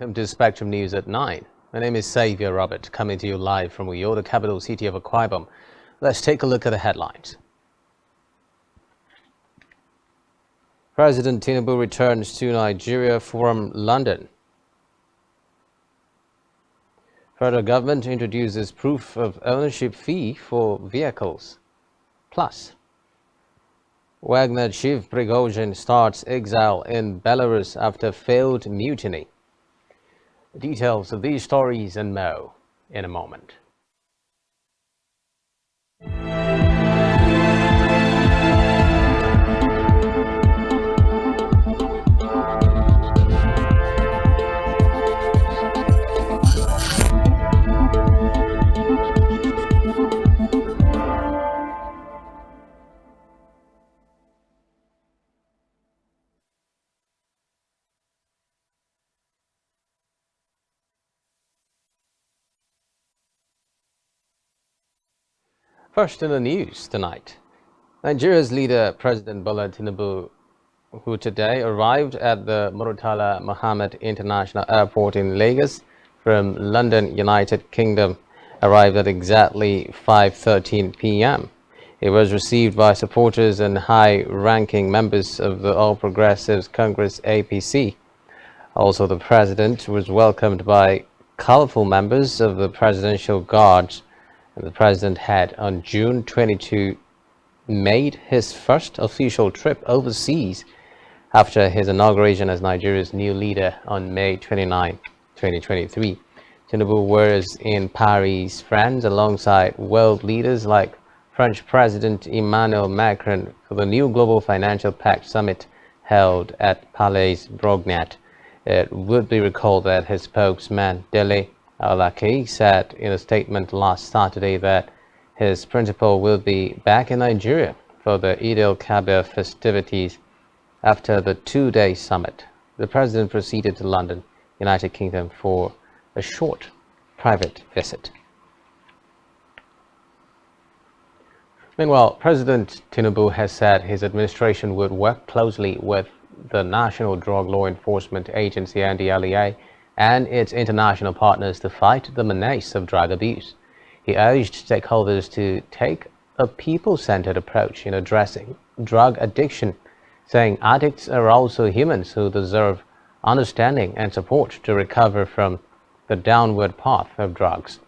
Welcome to Spectrum News at 9. My name is Xavier Robert, coming to you live from Uyo, the capital city of Akwa Ibom. Let's take a look at the headlines. President Tinubu returns to Nigeria from London. Federal government introduces proof of ownership fee for vehicles. Plus, Wagner chief Prigozhin starts exile in Belarus after failed mutiny. The details of these stories and more in a moment. First in the news tonight, Nigeria's leader, President Bola Tinubu, who today arrived at the Murtala Mohammed International Airport in Lagos from London, United Kingdom, arrived at exactly 5:13 p.m. He was received by supporters and high-ranking members of the All Progressives Congress APC. Also, the president was welcomed by colorful members of the Presidential Guards. The president had, on June 22, made his first official trip overseas after his inauguration as Nigeria's new leader on May 29, 2023. Tinubu was in Paris, France, alongside world leaders like French President Emmanuel Macron for the new Global Financial Pact Summit held at Palais Brognac. It would be recalled that his spokesman, Dele Alaki, said in a statement last Saturday that his principal will be back in Nigeria for the Eid al-Kabir festivities after the two-day summit. The president proceeded to London, United Kingdom, for a short private visit. Meanwhile, President Tinubu has said his administration would work closely with the National Drug Law Enforcement Agency (NDLEA) and its international partners to fight the menace of drug abuse. He urged stakeholders to take a people-centered approach in addressing drug addiction, saying addicts are also humans who deserve understanding and support to recover from the downward path of drugs.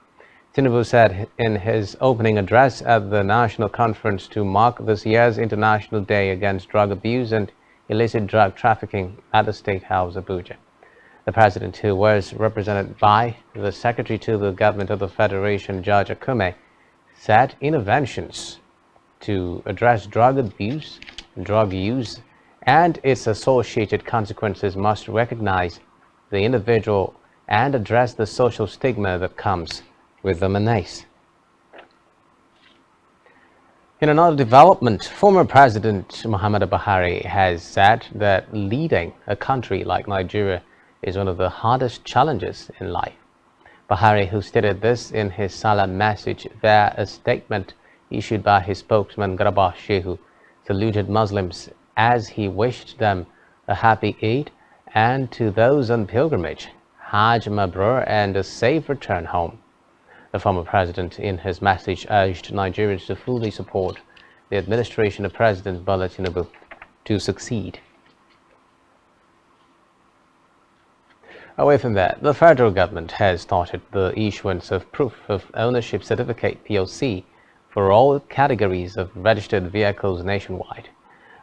Tinubu said in his opening address at the national conference to mark this year's International Day Against Drug Abuse and Illicit Drug Trafficking at the State House, Abuja. The president, who was represented by the Secretary to the Government of the Federation, Judge Akume, said interventions to address drug abuse, drug use, and its associated consequences must recognize the individual and address the social stigma that comes with the menace. In another development, former President Muhammadu Buhari has said that leading a country like Nigeria is one of the hardest challenges in life. Buhari, who stated this in his Salam message via a statement issued by his spokesman Garba Shehu, saluted Muslims as he wished them a happy Eid and to those on pilgrimage, Hajj Mabrur, and a safe return home. The former president in his message urged Nigerians to fully support the administration of President Bola Tinubu to succeed. Away from that, the federal government has started the issuance of Proof of Ownership Certificate (POC) for all categories of registered vehicles nationwide.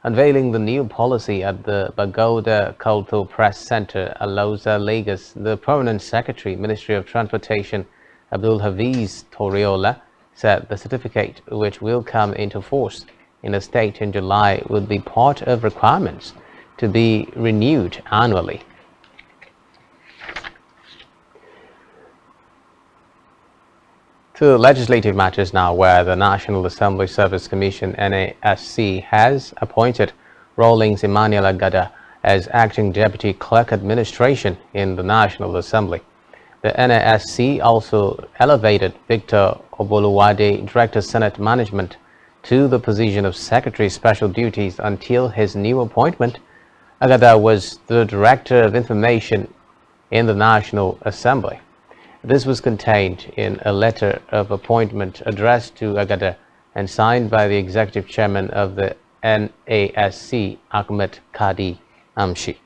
Unveiling the new policy at the Bagoda Cultural Press Center, Aloza, Lagos, the Permanent Secretary, Ministry of Transportation, Abdul Hafiz Toriola, said the certificate, which will come into force in the state in July, will be part of requirements to be renewed annually. To legislative matters now, where the National Assembly Service Commission (NASC) has appointed Rawlings Emmanuel Agada as acting Deputy Clerk Administration in the National Assembly. The NASC also elevated Victor Oboluwade, Director Senate Management, to the position of Secretary Special Duties until his new appointment. Agada was the Director of Information in the National Assembly. This was contained in a letter of appointment addressed to Agada and signed by the executive chairman of the NASC, Ahmed Kadi Amshi.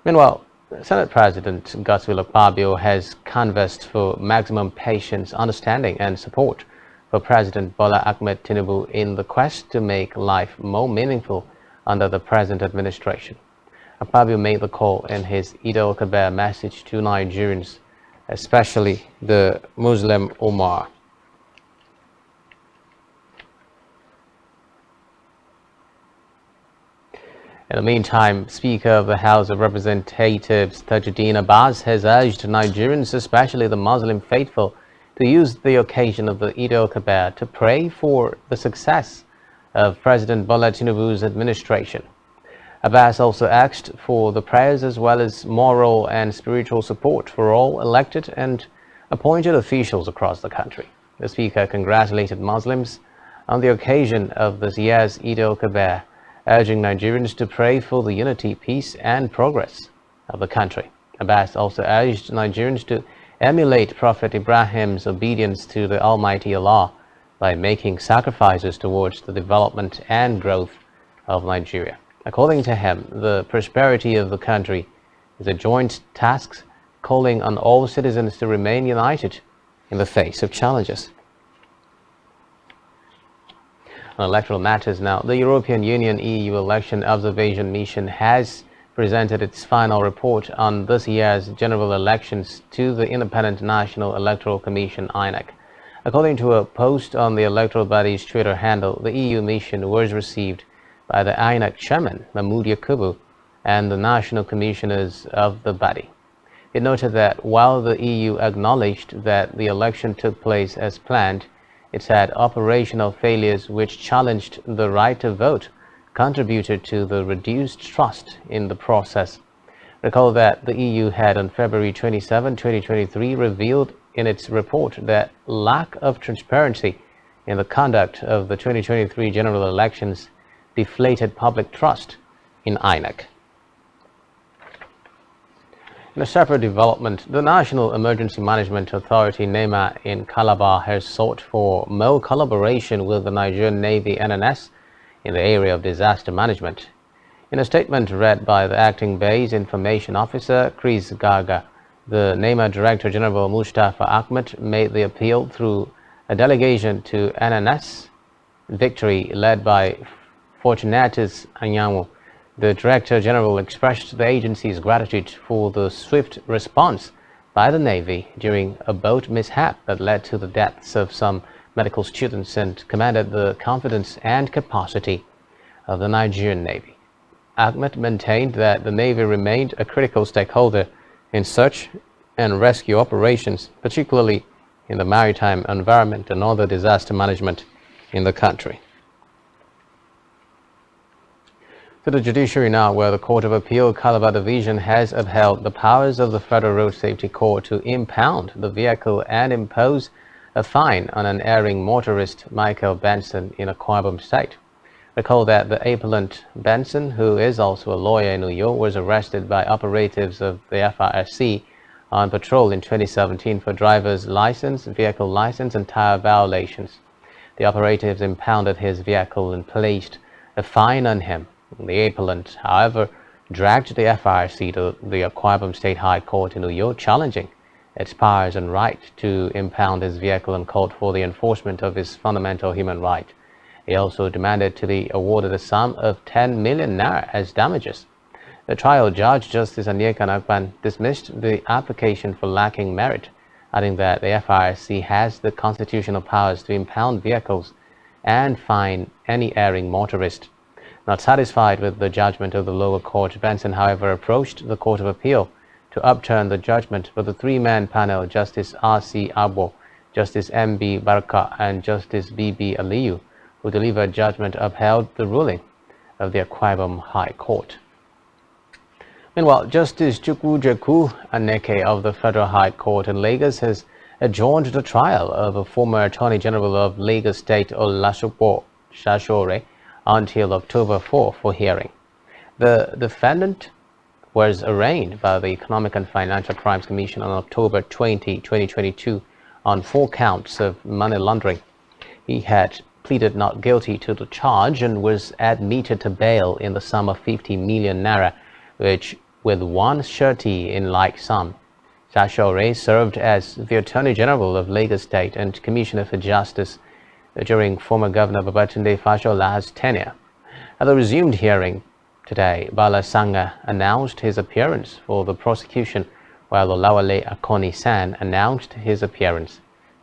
Meanwhile, Senate President Godswill Akpabio has canvassed for maximum patience, understanding and support for President Bola Ahmed Tinubu in the quest to make life more meaningful under the present administration. Akpabio made the call in his Eid al-Kabir message to Nigerians, especially the Muslim Ummah. In the meantime, Speaker of the House of Representatives Tajuddin Abbas has urged Nigerians, especially the Muslim faithful, to use the occasion of the Eid al-Kabir to pray for the success of President Bola Tinubu's administration. Abbas also asked for the prayers as well as moral and spiritual support for all elected and appointed officials across the country. The Speaker congratulated Muslims on the occasion of this year's Eid al-Kabir, urging Nigerians to pray for the unity, peace and progress of the country. Abbas also urged Nigerians to emulate Prophet Ibrahim's obedience to the Almighty Allah by making sacrifices towards the development and growth of Nigeria. According to him, the prosperity of the country is a joint task, calling on all citizens to remain united in the face of challenges. On electoral matters now, the European Union EU Election Observation Mission has presented its final report on this year's general elections to the Independent National Electoral Commission (INEC). According to a post on the electoral body's Twitter handle, the EU mission was received by the INEC chairman, Mahmoud Yakubu, and the national commissioners of the body. It noted that while the EU acknowledged that the election took place as planned, it had operational failures which challenged the right to vote, contributed to the reduced trust in the process. Recall that the EU had on February 27, 2023 revealed in its report that lack of transparency in the conduct of the 2023 general elections deflated public trust in INEC. In a separate development, the National Emergency Management Authority (NEMA) in Calabar has sought for more collaboration with the Nigerian Navy (NNS) in the area of disaster management. In a statement read by the Acting Base Information Officer, Chris Gaga, the NEMA Director General Mustafa Ahmed made the appeal through a delegation to NNS Victory led by Fortunatus Anyanwu. The Director General expressed the agency's gratitude for the swift response by the Navy during a boat mishap that led to the deaths of some medical students and commended the confidence and capacity of the Nigerian Navy. Ahmed maintained that the Navy remained a critical stakeholder in search and rescue operations, particularly in the maritime environment and other disaster management in the country. To the judiciary now, where the Court of Appeal Calabar Division has upheld the powers of the Federal Road Safety Court to impound the vehicle and impose a fine on an erring motorist, Michael Benson, in Akwa Ibom State. Recall that the appellant Benson, who is also a lawyer in New York, was arrested by operatives of the FRSC on patrol in 2017 for driver's license, vehicle license and tire violations. The operatives impounded his vehicle and placed a fine on him. The appellant, however, dragged the FRC to the Akwa Ibom State High Court in New York, challenging its powers and right to impound his vehicle and called for the enforcement of his fundamental human right. He also demanded to be awarded a sum of 10 million naira as damages. The trial judge, Justice Anyeka Nakpan, dismissed the application for lacking merit, adding that the FRC has the constitutional powers to impound vehicles and fine any erring motorist. Not satisfied with the judgment of the lower court, Benson, however, approached the Court of Appeal to upturn the judgment, but the three-man panel, Justice R.C. Abo, Justice M.B. Barka, and Justice B.B. Aliyu, who delivered judgment, upheld the ruling of the Akwa Ibom High Court. Meanwhile, Justice Chukwujeku Aneke of the Federal High Court in Lagos has adjourned the trial of a former Attorney General of Lagos State, Olasupo Shashore, until October 4 for hearing. The defendant was arraigned by the Economic and Financial Crimes Commission on October 20, 2022 on 4 counts of money laundering. He had pleaded not guilty to the charge and was admitted to bail in the sum of 50 million naira, which with one surety in like sum. Sashore served as the Attorney General of Lagos State and Commissioner for Justice during former Governor Babatunde Fashola's tenure. At the resumed hearing today, Bala Sanga announced his appearance for the prosecution, while Olawale Akoni San announced his appearance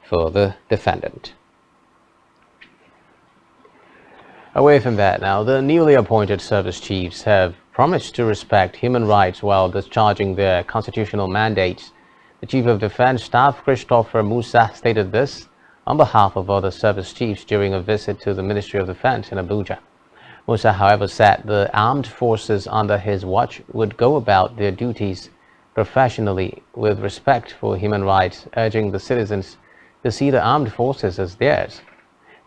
for the defendant. Away from that now, the newly appointed service chiefs have promised to respect human rights while discharging their constitutional mandates. The Chief of Defense Staff, Christopher Musa, stated this on behalf of other service chiefs during a visit to the Ministry of Defense in Abuja. Musa, however, said the armed forces under his watch would go about their duties professionally with respect for human rights, urging the citizens to see the armed forces as theirs.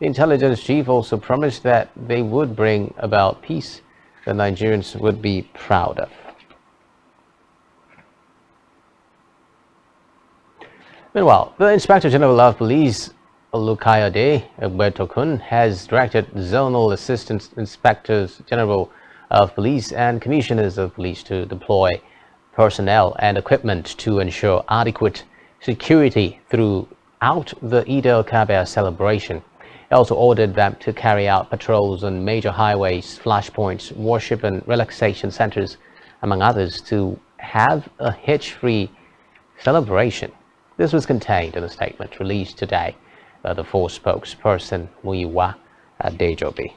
The intelligence chief also promised that they would bring about peace that Nigerians would be proud of. Meanwhile, the Inspector General of Police, Olukayode Egbetokun, has directed Zonal Assistant Inspectors General of Police and Commissioners of Police to deploy personnel and equipment to ensure adequate security throughout the Eid al-Kabir celebration. He also ordered them to carry out patrols on major highways, flashpoints, worship and relaxation centers, among others, to have a hitch-free celebration. This was contained in a statement released today by the force spokesperson Muyiwa Adejobi.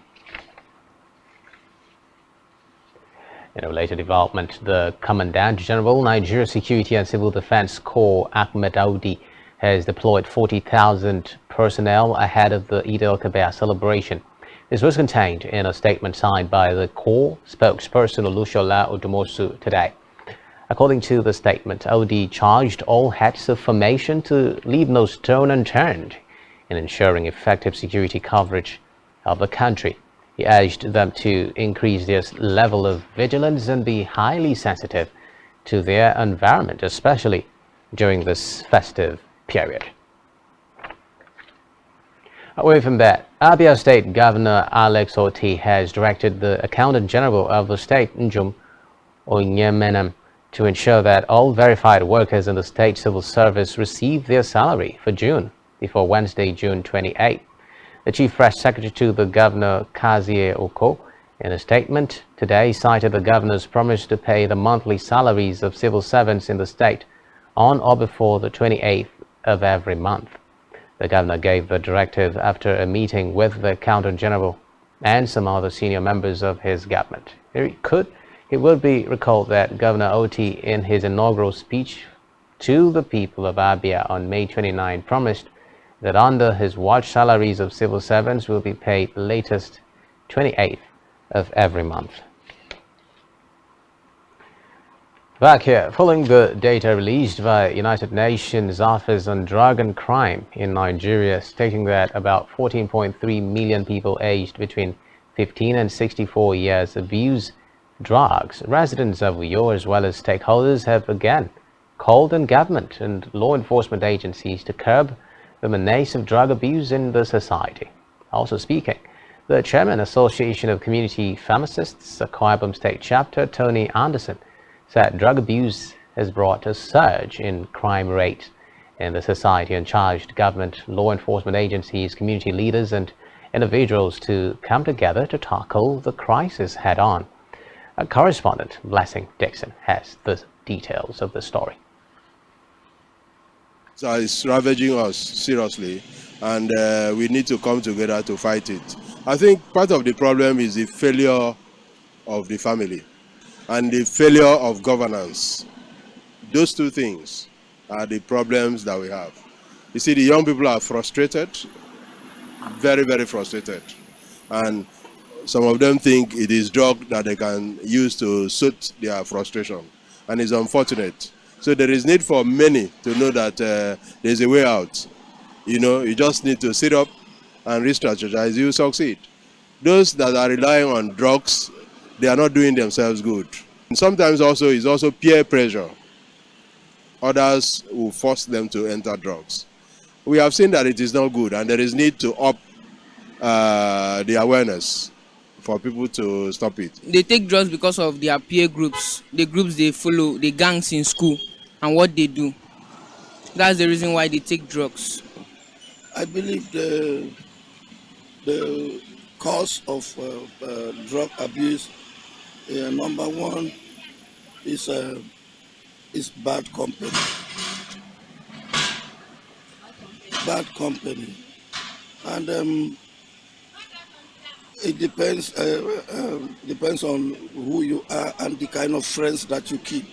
In a related development, the Commandant General, Nigeria Security and Civil Defense Corps, Ahmed Audi, has deployed 40,000 personnel ahead of the Eid al-Kabir celebration. This was contained in a statement signed by the Corps spokesperson Olushola Odumosu today. According to the statement, Audi charged all heads of formation to leave no stone unturned in ensuring effective security coverage of the country. He urged them to increase their level of vigilance and be highly sensitive to their environment, especially during this festive period. Away from that, Abia State Governor Alex Oti has directed the Accountant General of the state, Njum Onyemenam, to ensure that all verified workers in the state civil service receive their salary for June before Wednesday, June 28. The Chief Press Secretary to the Governor, Kazie Oko, in a statement today cited the governor's promise to pay the monthly salaries of civil servants in the state on or before the 28th of every month. The governor gave the directive after a meeting with the Accountant General and some other senior members of his government. It would be recalled that Governor Oti, in his inaugural speech to the people of Abia on May 29, promised that under his watch, salaries of civil servants will be paid latest 28th of every month. Back here, following the data released by United Nations Office on Drug and Crime in Nigeria, stating that about 14.3 million people aged between 15 and 64 years abuse drugs, residents of Uyo as well as stakeholders have again called on government and law enforcement agencies to curb the menace of drug abuse in the society. Also speaking, the Chairman Association of Community Pharmacists, Akwa Ibom State Chapter, Tony Anderson, said drug abuse has brought a surge in crime rates in the society and charged government, law enforcement agencies, community leaders and individuals to come together to tackle the crisis head-on. Our correspondent, Blessing Dixon, has the details of the story. So it's ravaging us seriously, and we need to come together to fight it. I think part of the problem is the failure of the family and the failure of governance. Those two things are the problems that we have. You see, the young people are frustrated, very, very frustrated. And some of them think it is drug that they can use to soothe their frustration. And it's unfortunate. So there is need for many to know that there's a way out. You know, you just need to sit up and re-strategize, you succeed. Those that are relying on drugs they are not doing themselves good. And sometimes also it's also peer pressure. Others will force them to enter drugs. We have seen that it is not good, and there is need to up the awareness for people to stop it. They take drugs because of their peer groups, the groups they follow, the gangs in school, and what they do. That's the reason why they take drugs. I believe the cause of drug abuse, number one, is bad company. Bad company, and it depends on who you are and the kind of friends that you keep.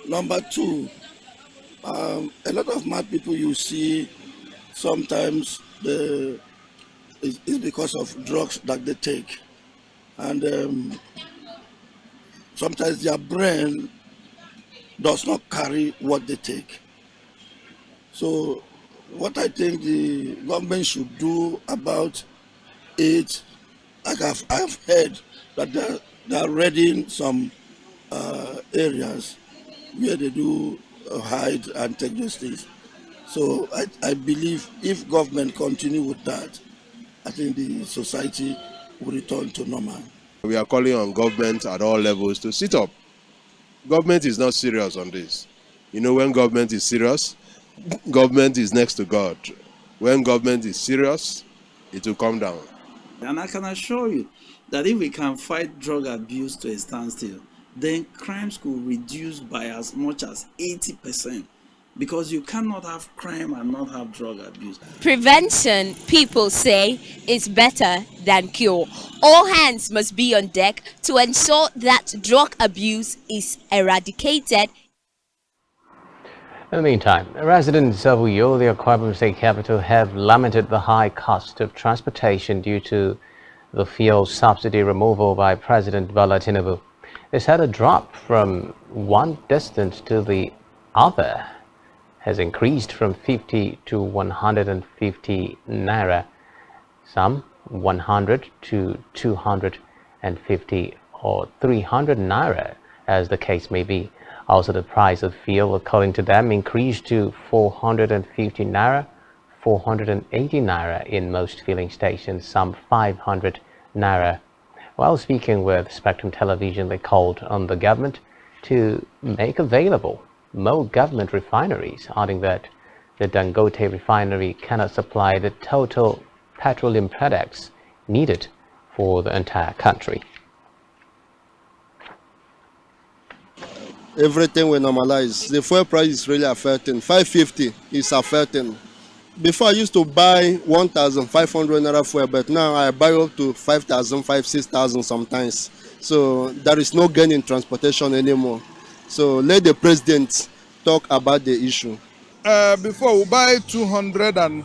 Number two, a lot of mad people you see sometimes it's because of drugs that they take, and sometimes their brain does not carry what they take. So what I think the government should do about it, like I've heard that they are readying some areas where they do hide and take those things. So I believe if government continue with that, I think the society will return to normal. We are calling on government at all levels to sit up. Government is not serious on this. You know, when government is serious, government is next to God. When government is serious, it will come down. And I can assure you that if we can fight drug abuse to a standstill, then crimes could reduce by as much as 80%. Because you cannot have crime and not have drug abuse. Prevention, people say, is better than cure. All hands must be on deck to ensure that drug abuse is eradicated. In the meantime, residents of Uyo, the Akwa Ibom State capital, have lamented the high cost of transportation due to the fuel subsidy removal by President Bola Tinubu. They said a drop from one distance to the other has increased from 50 to 150 naira, some 100 to 250 or 300 naira, as the case may be. Also, the price of fuel, according to them, increased to 450 naira, 480 naira in most filling stations, some 500 naira. While speaking with Spectrum Television, they called on the government to make available more government refineries, adding that the Dangote refinery cannot supply the total petroleum products needed for the entire country. Everything will normalize. The fuel price is really affecting. 550 is affecting. Before I used to buy 1,500 naira fuel, but now I buy up to 5,000, 6,000 sometimes. So there is no gain in transportation anymore. So let the president talk about the issue. Before we buy 220,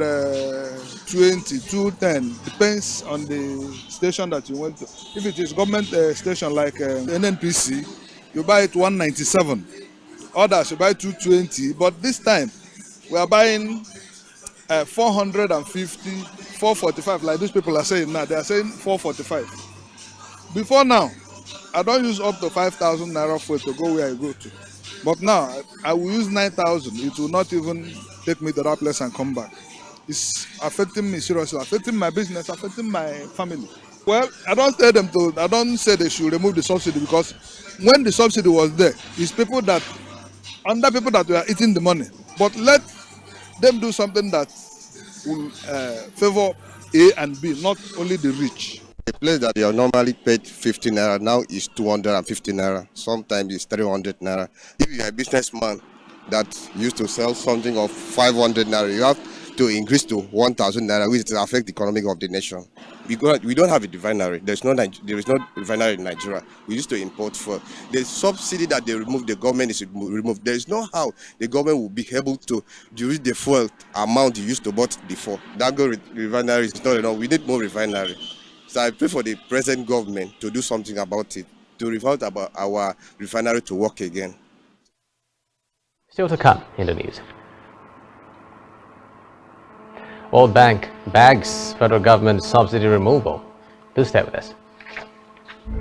210, depends on the station that you went to. If it is government station like NNPC, you buy it 197. Others you buy 220, but this time we are buying 450, 445, like these people are saying now. They are saying 445. Before now, I don't use up to 5,000 naira fuel to go where I go to. But now, I will use 9,000. It will not even take me to that place and come back. It's affecting me seriously, affecting my business, affecting my family. Well, I don't say they should remove the subsidy, because when the subsidy was there, it's people that were eating the money. But let them do something that will favor A and B, not only the rich. The place that you are normally paid 50 naira now is 250 naira. Sometimes it's 300 naira. If you are a businessman that used to sell something of 500 naira, you have to increase to 1,000 naira, which will affect the economy of the nation. We don't have a refinery. There is no refinery in Nigeria. We used to import fuel. The subsidy that they removed, the government is removed. There is no how the government will be able to use the fuel amount you used to bought before. That refinery is not enough. We need more refinery. So I pray for the present government to do something about it, to revolt about our refinery to work again. Still to come in the news. World Bank bags federal government subsidy removal. Do stay with us. Every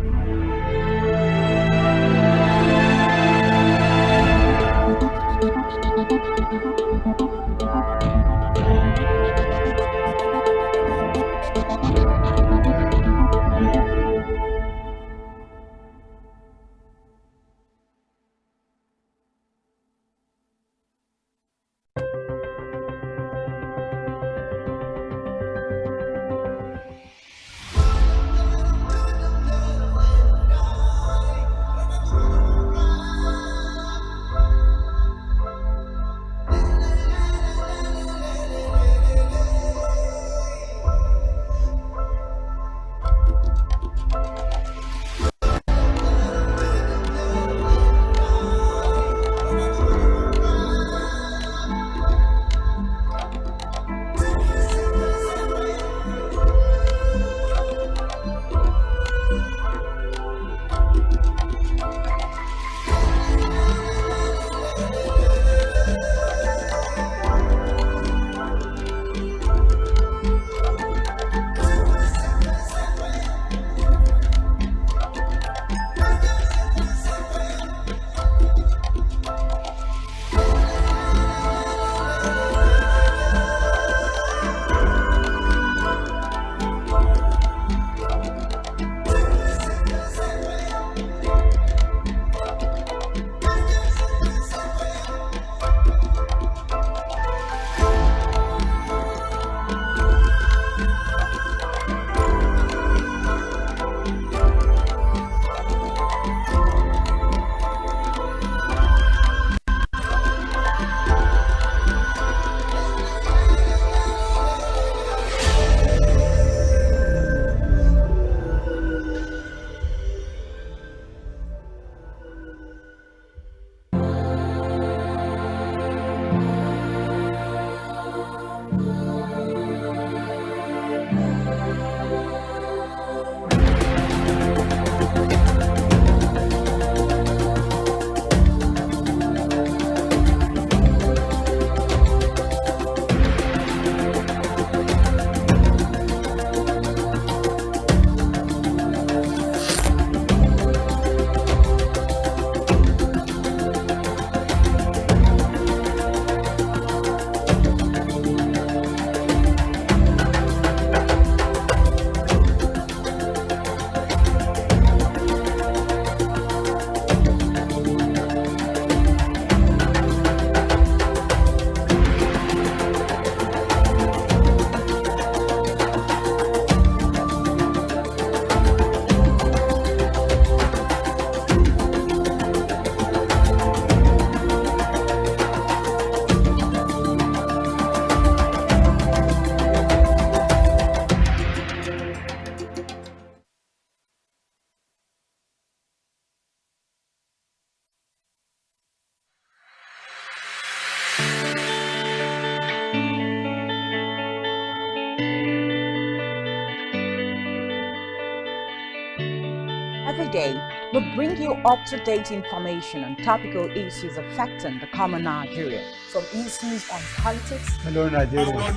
day, we bring you up-to-date information on topical issues affecting the common Nigerian, from issues on politics, hello Nigeria, I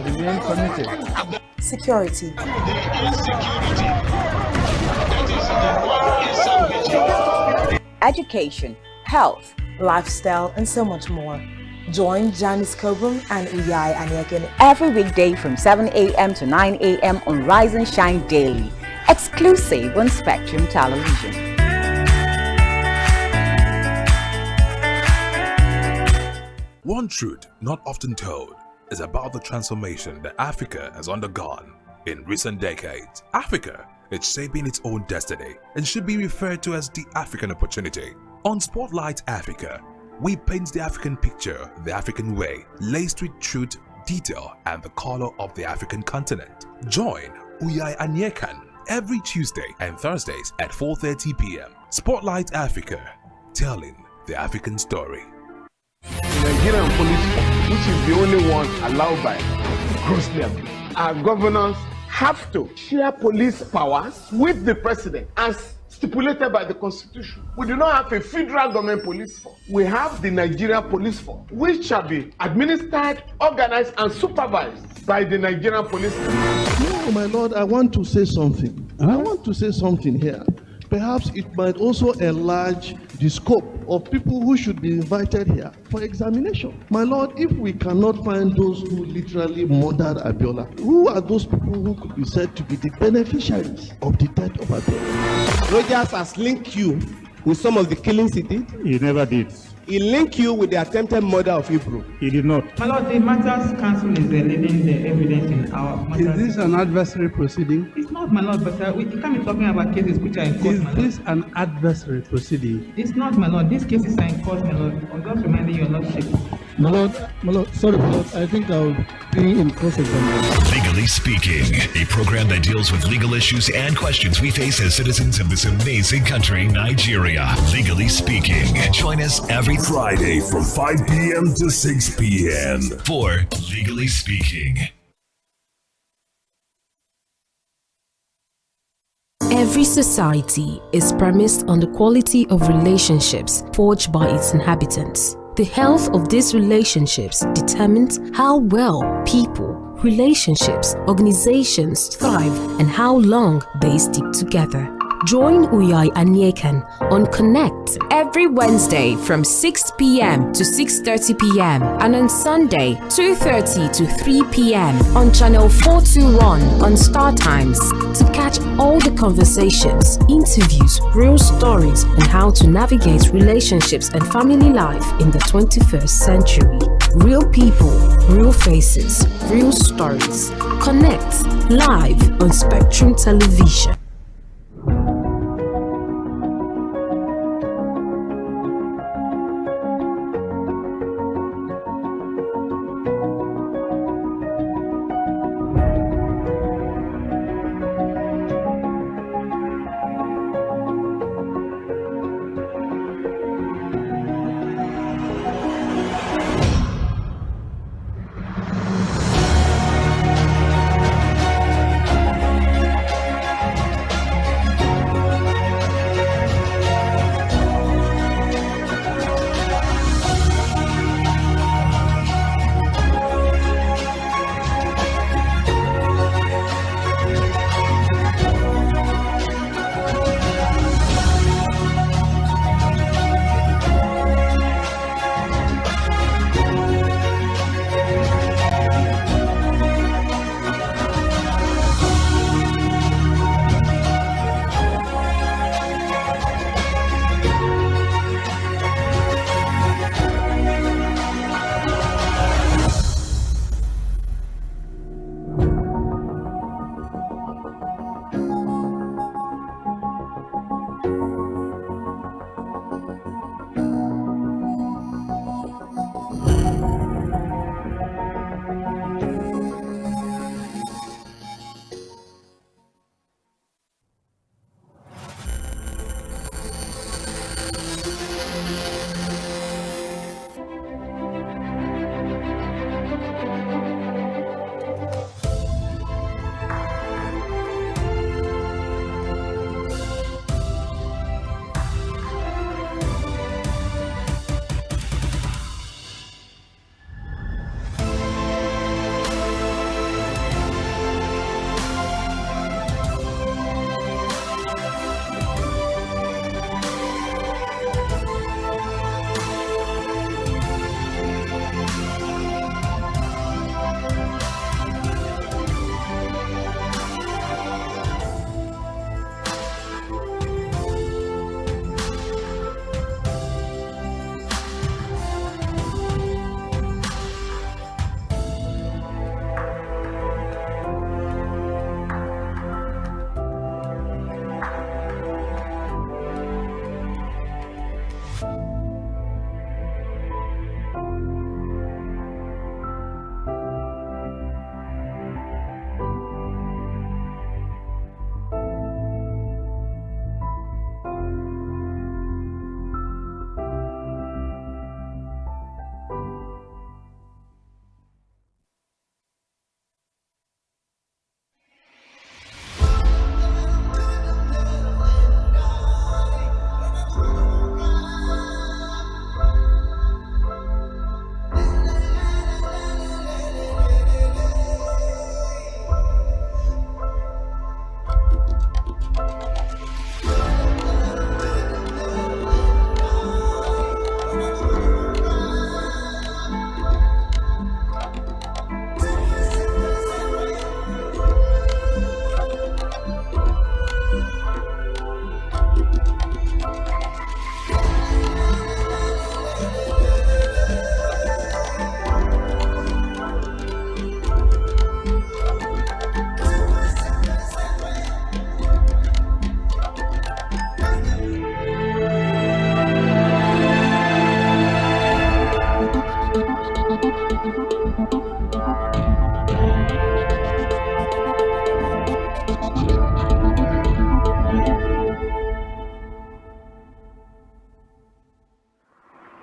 remain committed. Security, education, health, lifestyle, and so much more. Join Janice Kobum and Uyai Anyeken every weekday from 7 a.m. to 9 a.m. on Rise and Shine Daily, exclusive on Spectrum Television. One truth not often told is about the transformation that Africa has undergone in recent decades. Africa is shaping its own destiny and should be referred to as the African opportunity. On Spotlight Africa, we paint the African picture the African way, laced with truth, detail, and the color of the African continent. Join Uyai Anyeken every Tuesday and Thursdays at 4:30 p.m. Spotlight Africa, telling the African story. Nigerian police, which is the only one allowed by grossly abused. Our governors have to share police powers with the president as stipulated by the Constitution. We do not have a federal government police force. We have the Nigerian police force, which shall be administered, organized, and supervised by the Nigerian police force. No, my lord, I want to say something. I want to say something here. Perhaps it might also enlarge the scope of people who should be invited here for examination. My lord, if we cannot find those who literally murdered Abiola, who are those people who could be said to be the beneficiaries of the death of Abiola? Rogers has linked you with some of the killings he did. He never did. He linked you with the attempted murder of Hebrew. He did not. My lord, the matters council is leading the evidence in our matters. Is this an adversary proceeding? It's not, my lord, but we can't be talking about cases which are in court, Is my lord. this an adversary proceeding? It's not, my lord. These cases are in court, my lord. I'm just reminding you, your lordship. My lord, sorry, my lord, I think I'll be in cross-examination. Legally Speaking, a program that deals with legal issues and questions we face as citizens of this amazing country, Nigeria. Legally Speaking. Join us every Friday from 5 p.m. to 6 p.m. for Legally Speaking. Every society is premised on the quality of relationships forged by its inhabitants. The health of these relationships determines how well people, relationships, organizations thrive and how long they stick together. Join Uyai Anyekan on Connect every Wednesday from 6 p.m. to 6:30 p.m. and on Sunday 2:30 to 3 p.m. on Channel 421 on Star Times to catch all the conversations, interviews, real stories and how to navigate relationships and family life in the 21st century. Real people, real faces, real stories. Connect live on Spectrum Television.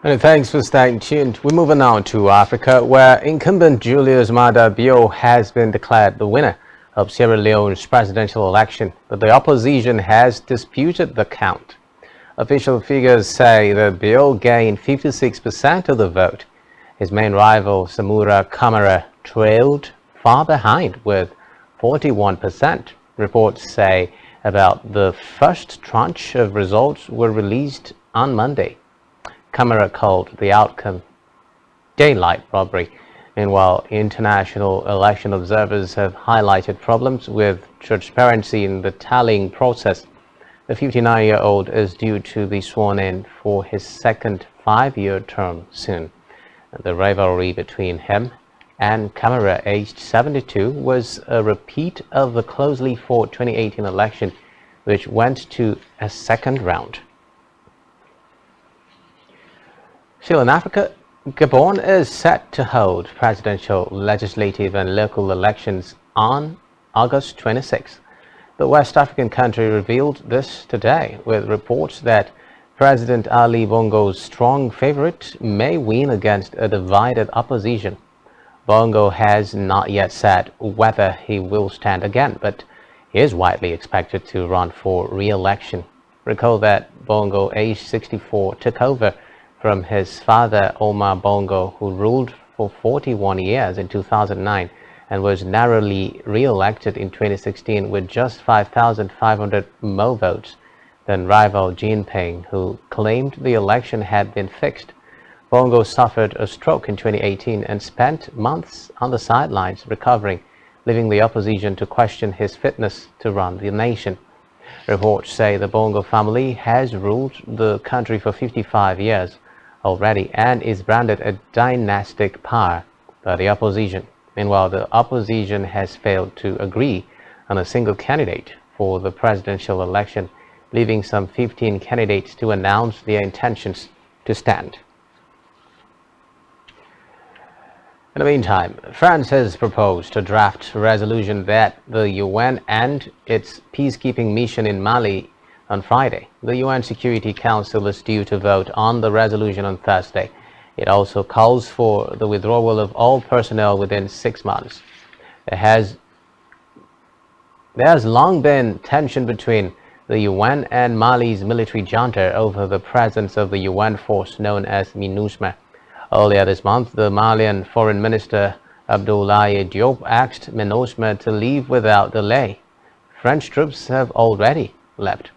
And thanks for staying tuned. We're moving on to Africa, where incumbent Julius Maada Bio has been declared the winner of Sierra Leone's presidential election, but the opposition has disputed the count. Official figures say that Bio gained 56% of the vote. His main rival, Samura Kamara, trailed far behind with 41%. Reports say about the first tranche of results were released on Monday. Kamara called the outcome daylight robbery. Meanwhile, international election observers have highlighted problems with transparency in the tallying process. The 59-year-old is due to be sworn in for his second 5-year term soon. The rivalry between him and Kamara, aged 72, was a repeat of the closely fought 2018 election, which went to a second round. Still in Africa, Gabon is set to hold presidential, legislative and local elections on August 26. The West African country revealed this today, with reports that President Ali Bongo's strong favorite may win against a divided opposition. Bongo has not yet said whether he will stand again, but he is widely expected to run for re-election. Recall that Bongo, aged 64, took over from his father Omar Bongo, who ruled for 41 years in 2009 and was narrowly re-elected in 2016 with just 5,500 more votes than rival Jinping, who claimed the election had been fixed. Bongo suffered a stroke in 2018 and spent months on the sidelines recovering, leaving the opposition to question his fitness to run the nation. Reports say the Bongo family has ruled the country for 55 years already and is branded a dynastic power by the opposition. Meanwhile, the opposition has failed to agree on a single candidate for the presidential election, leaving some 15 candidates to announce their intentions to stand. In the meantime, France has proposed a draft resolution that the UN and its peacekeeping mission in Mali on Friday. The UN Security Council is due to vote on the resolution on Thursday. It also calls for the withdrawal of all personnel within 6 months. There has long been tension between the UN and Mali's military junta over the presence of the UN force known as MINUSMA. Earlier this month, the Malian Foreign Minister Abdoulaye Diop asked MINUSMA to leave without delay. French troops have already left.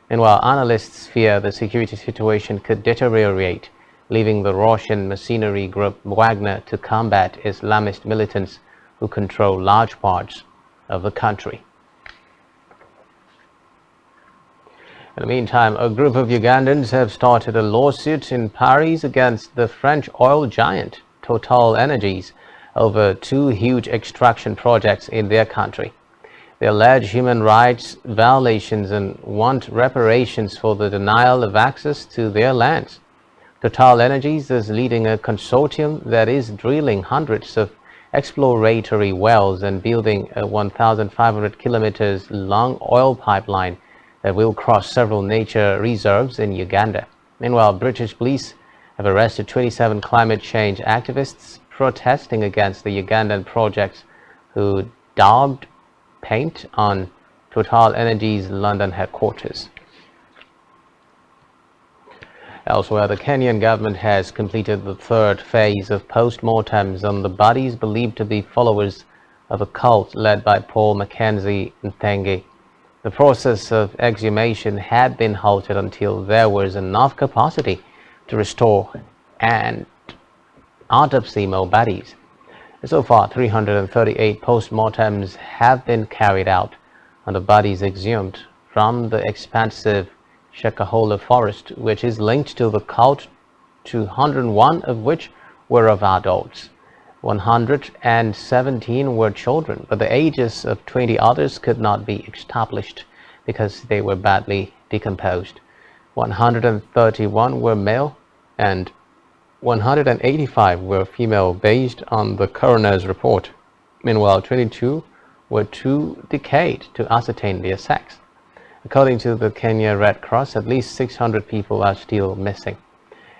Meanwhile, analysts fear the security situation could deteriorate, leaving the Russian mercenary group Wagner to combat Islamist militants who control large parts of the country. In the meantime, a group of Ugandans have started a lawsuit in Paris against the French oil giant Total Energies over 2 huge extraction projects in their country. They allege human rights violations and want reparations for the denial of access to their lands. Total Energies is leading a consortium that is drilling hundreds of exploratory wells and building a 1,500 kilometers long oil pipeline that will cross several nature reserves in Uganda. Meanwhile, British police have arrested 27 climate change activists protesting against the Ugandan projects who daubed paint on Total Energies' London headquarters. Elsewhere, the Kenyan government has completed the 3rd phase of post-mortems on the bodies believed to be followers of a cult led by Paul Mackenzie Ntenge. The process of exhumation had been halted until there was enough capacity to restore and autopsy more bodies. So far, 338 post-mortems have been carried out on the bodies exhumed from the expansive Shakahola forest, which is linked to the cult, 201 of which were of adults. 117 were children, but the ages of 20 others could not be established because they were badly decomposed. 131 were male and 185 were female based on the coroner's report. Meanwhile, 22 were too decayed to ascertain their sex. According to the Kenya Red Cross, at least 600 people are still missing.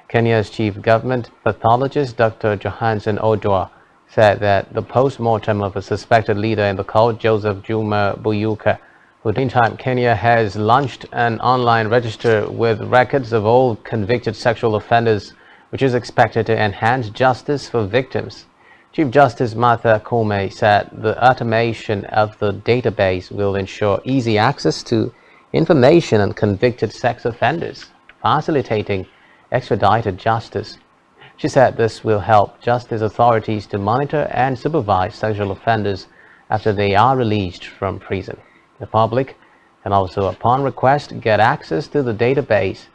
Kenya's chief government pathologist, Dr. Johansen Odwa, said that the post-mortem of a suspected leader in the cult, Joseph Juma Buyuka, who in the meantime Kenya has launched an online register with records of all convicted sexual offenders, which is expected to enhance justice for victims. Chief Justice Martha Koome said the automation of the database will ensure easy access to information on convicted sex offenders, facilitating expedited justice. She said this will help justice authorities to monitor and supervise sexual offenders after they are released from prison. The public can also, upon request, get access to the database.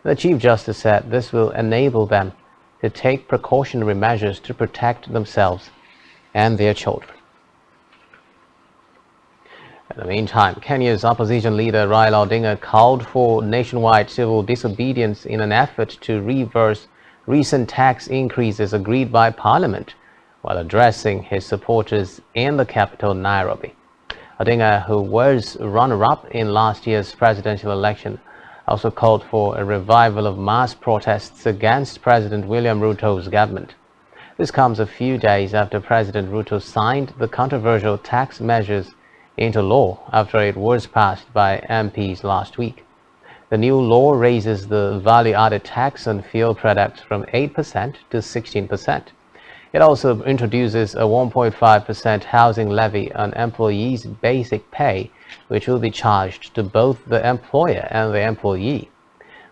The Chief Justice said this will enable them to take precautionary measures to protect themselves and their children. In the meantime, Kenya's opposition leader Raila Odinga called for nationwide civil disobedience in an effort to reverse recent tax increases agreed by Parliament while addressing his supporters in the capital, Nairobi. Odinga, who was runner-up in last year's presidential election, also called for a revival of mass protests against President William Ruto's government. This comes a few days after President Ruto signed the controversial tax measures into law after it was passed by MPs last week. The new law raises the value-added tax on fuel products from 8% to 16%. It also introduces a 1.5% housing levy on employees' basic pay, which will be charged to both the employer and the employee.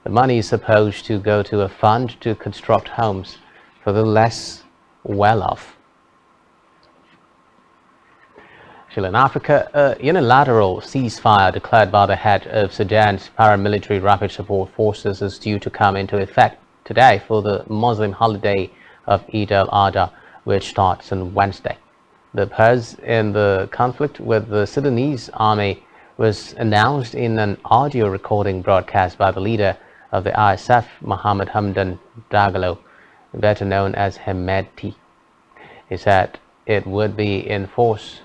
The money is supposed to go to a fund to construct homes for the less well-off. Still in Africa, a unilateral ceasefire declared by the head of Sudan's paramilitary rapid support forces is due to come into effect today for the Muslim holiday of Eid al-Adha, which starts on Wednesday. The pause in the conflict with the Sudanese army was announced in an audio recording broadcast by the leader of the RSF, Mohammed Hamdan Dagalo, better known as Hemedti. He said it would be in force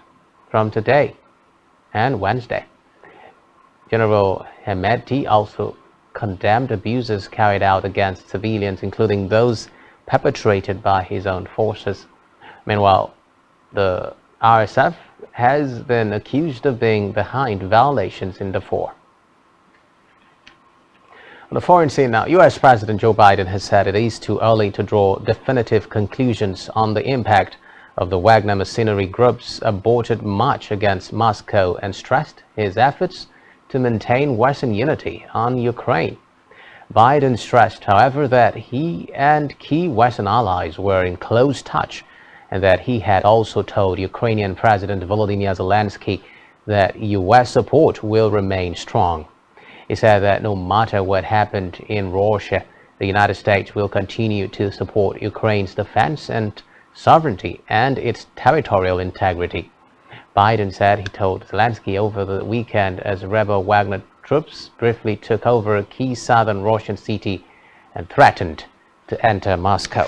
from today and Wednesday. General Hemedti also condemned abuses carried out against civilians, including those perpetrated by his own forces. Meanwhile, the RSF has been accused of being behind violations in Darfur. On the foreign scene now, U.S. President Joe Biden has said it is too early to draw definitive conclusions on the impact of the Wagner mercenary group's aborted march against Moscow and stressed his efforts to maintain Western unity on Ukraine. Biden stressed, however, that he and key Western allies were in close touch and that he had also told Ukrainian President Volodymyr Zelensky that U.S. support will remain strong. He said that no matter what happened in Russia, the United States will continue to support Ukraine's defense and sovereignty and its territorial integrity. Biden said he told Zelensky over the weekend as rebel Wagner troops briefly took over a key southern Russian city and threatened to enter Moscow.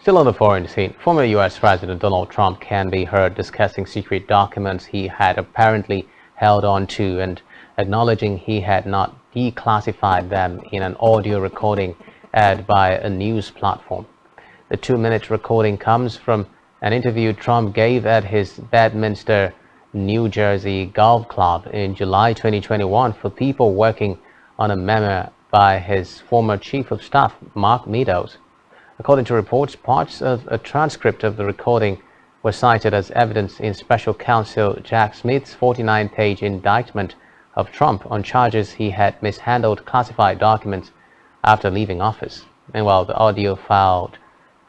Still on the foreign scene, former U.S. President Donald Trump can be heard discussing secret documents he had apparently held on to and acknowledging he had not declassified them in an audio recording aired by a news platform. The 2-minute recording comes from an interview Trump gave at his Bedminster, New Jersey golf club in July 2021 for people working on a memo by his former chief of staff, Mark Meadows. According to reports, parts of a transcript of the recording were cited as evidence in Special Counsel Jack Smith's 49-page indictment of Trump on charges he had mishandled classified documents after leaving office. Meanwhile, the audio file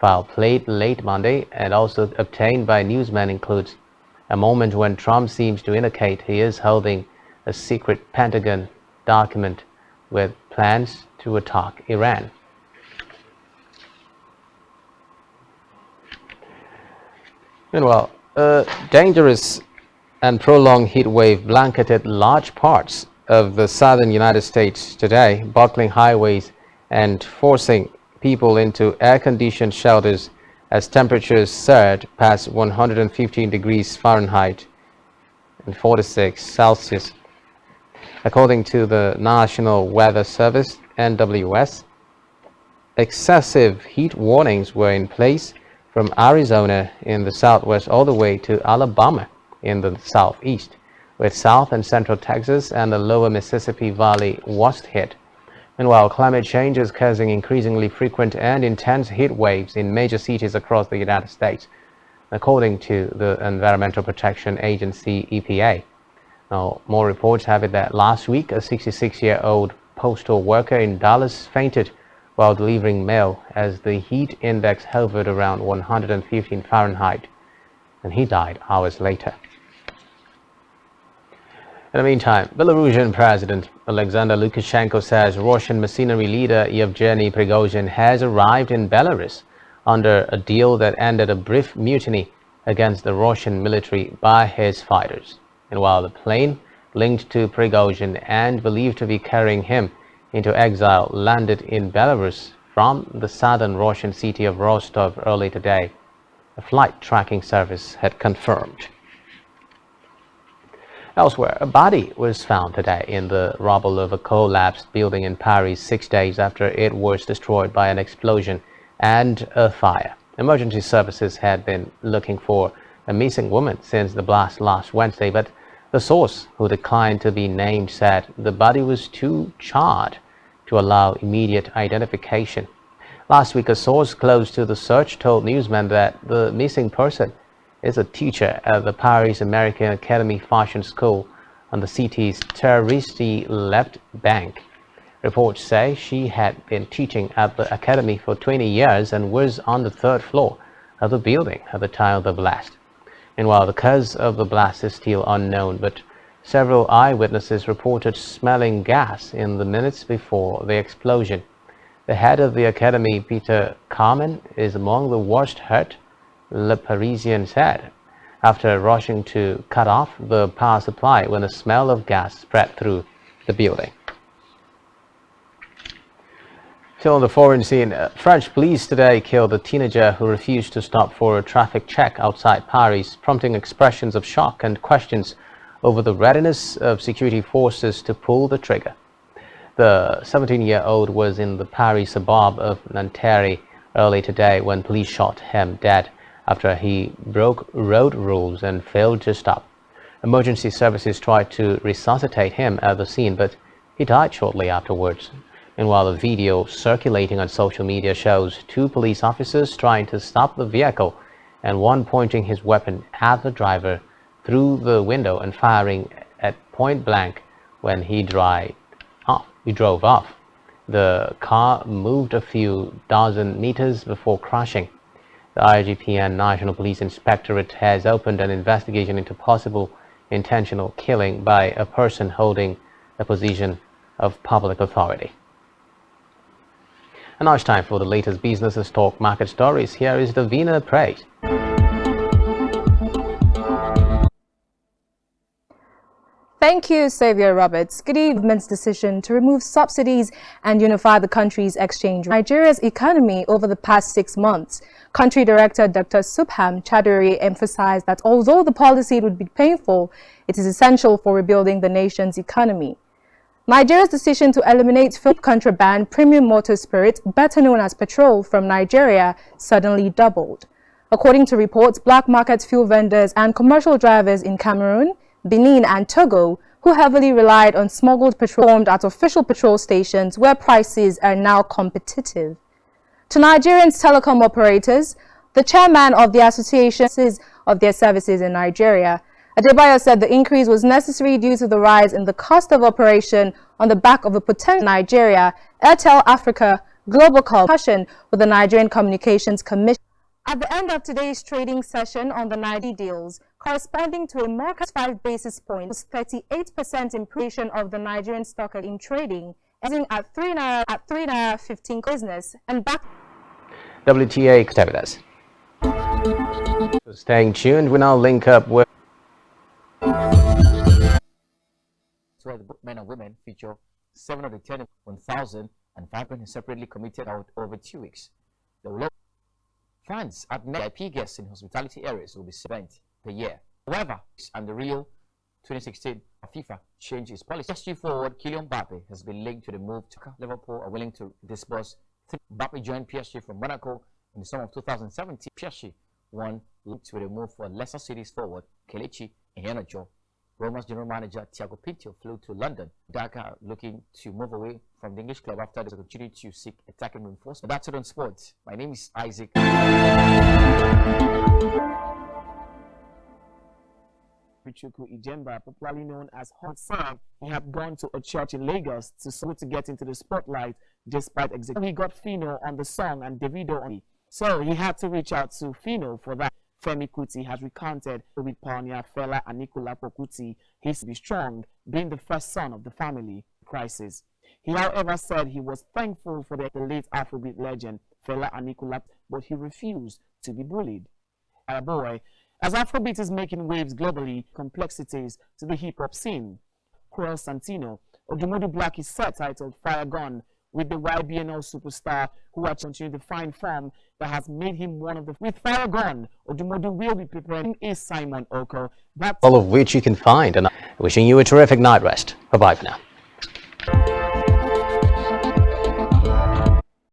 played late Monday and also obtained by newsmen includes a moment when Trump seems to indicate he is holding a secret Pentagon document with plans to attack Iran. Meanwhile, a dangerous and prolonged heat wave blanketed large parts of the southern United States today, buckling highways and forcing people into air-conditioned shelters as temperatures surged past 115 degrees Fahrenheit and 46 Celsius. According to the National Weather Service, NWS, excessive heat warnings were in place from Arizona in the southwest all the way to Alabama in the southeast, with South and Central Texas and the lower Mississippi Valley worst hit. Meanwhile, climate change is causing increasingly frequent and intense heat waves in major cities across the United States, according to the Environmental Protection Agency, EPA. Now, more reports have it that last week, a 66-year-old postal worker in Dallas fainted while delivering mail as the heat index hovered around 115 Fahrenheit, and he died hours later. In the meantime, Belarusian President Alexander Lukashenko says Russian mercenary leader Yevgeny Prigozhin has arrived in Belarus under a deal that ended a brief mutiny against the Russian military by his fighters. And while the plane linked to Prigozhin and believed to be carrying him into exile landed in Belarus from the southern Russian city of Rostov early today, a flight tracking service had confirmed. Elsewhere, a body was found today in the rubble of a collapsed building in Paris 6 days after it was destroyed by an explosion and a fire. Emergency services had been looking for a missing woman since the blast last Wednesday, but the source, who declined to be named, said the body was too charred to allow immediate identification. Last week, a source close to the search told newsmen that the missing person is a teacher at the Paris American Academy Fashion School on the city's touristy left bank. Reports say she had been teaching at the academy for 20 years and was on the third floor of the building at the time of the blast. Meanwhile, the cause of the blast is still unknown, but several eyewitnesses reported smelling gas in the minutes before the explosion. The head of the academy, Peter Carmen, is among the worst hurt, Le Parisien said, after rushing to cut off the power supply when the smell of gas spread through the building. Still on the foreign scene, French police today killed a teenager who refused to stop for a traffic check outside Paris, prompting expressions of shock and questions over the readiness of security forces to pull the trigger. The 17-year-old was in the Paris suburb of Nanterre early today when police shot him dead after he broke road rules and failed to stop. Emergency services tried to resuscitate him at the scene, but he died shortly afterwards. Meanwhile, a video circulating on social media shows two police officers trying to stop the vehicle and one pointing his weapon at the driver through the window and firing at point blank when he drove off. The car moved a few dozen meters before crashing. The IGPN National Police Inspectorate has opened an investigation into possible intentional killing by a person holding a position of public authority. And now it's time for the latest business and stock market stories. Here is Davina Praise. Thank you, Xavier Roberts. Good evening. Government's decision to remove subsidies and unify the country's exchange rate. Nigeria's economy over the past 6 months. Country Director Dr. Subham Chowdhury emphasized that although the policy would be painful, it is essential for rebuilding the nation's economy. Nigeria's decision to eliminate fuel contraband premium motor spirit, better known as petrol, from Nigeria suddenly doubled. According to reports, black market fuel vendors and commercial drivers in Cameroon, Benin and Togo, who heavily relied on smuggled petrol, formed at official petrol stations where prices are now competitive. To Nigerians telecom operators, the chairman of the Association of their services in Nigeria, Adebayo, said the increase was necessary due to the rise in the cost of operation on the back of a potential Nigeria, Airtel Africa Global discussion with the Nigerian Communications Commission. At the end of today's trading session on the Nigeria deals, corresponding to a market 5 basis points, 38% improvement of the Nigerian stock in trading, ending at 3 naira 15 business and back. WTA, stay with us. So staying tuned, we now link up with where both men and women feature 7 of the 10 1,500 separately committed out over 2 weeks. Fans at VIP guests in hospitality areas will be spent per year. However, and the real 2016, FIFA changed its policy. PSG forward Kylian Mbappe has been linked to the move to Liverpool, are willing to disburse. Mbappe joined PSG from Monaco in the summer of 2017. PSG won linked with a move for Leicester City's forward Kelechi Iheanacho. Roma's general manager Thiago Pinto flew to London. Dhaka looking to move away from the English club after they continue to seek attacking reinforcement. That's it on sports. My name is Isaac. Chuku Ijemba, popularly known as Hotsan, he had gone to a church in Lagos to get into the spotlight despite execution. He got Fino on the song and Davido on it. So he had to reach out to Fino for that. Femi Kuti has recounted with pioneer Fela Anikulapo Kuti, he's be strong, being the first son of the family crisis. He, however, said he was thankful for the late Afrobeat legend Fela Anikulapo, but he refused to be bullied. Boy, as Afrobeat is making waves globally, complexities to the hip-hop scene. Cruel Santino, Odumodu Black is set titled Fire Gun, with the YBNL superstar who has continued to find form that has made him one of the... With Fire Gun, Odumodu will be preparing is Simon Oko. All of which you can find, and wishing you a terrific night rest. Bye-bye for now.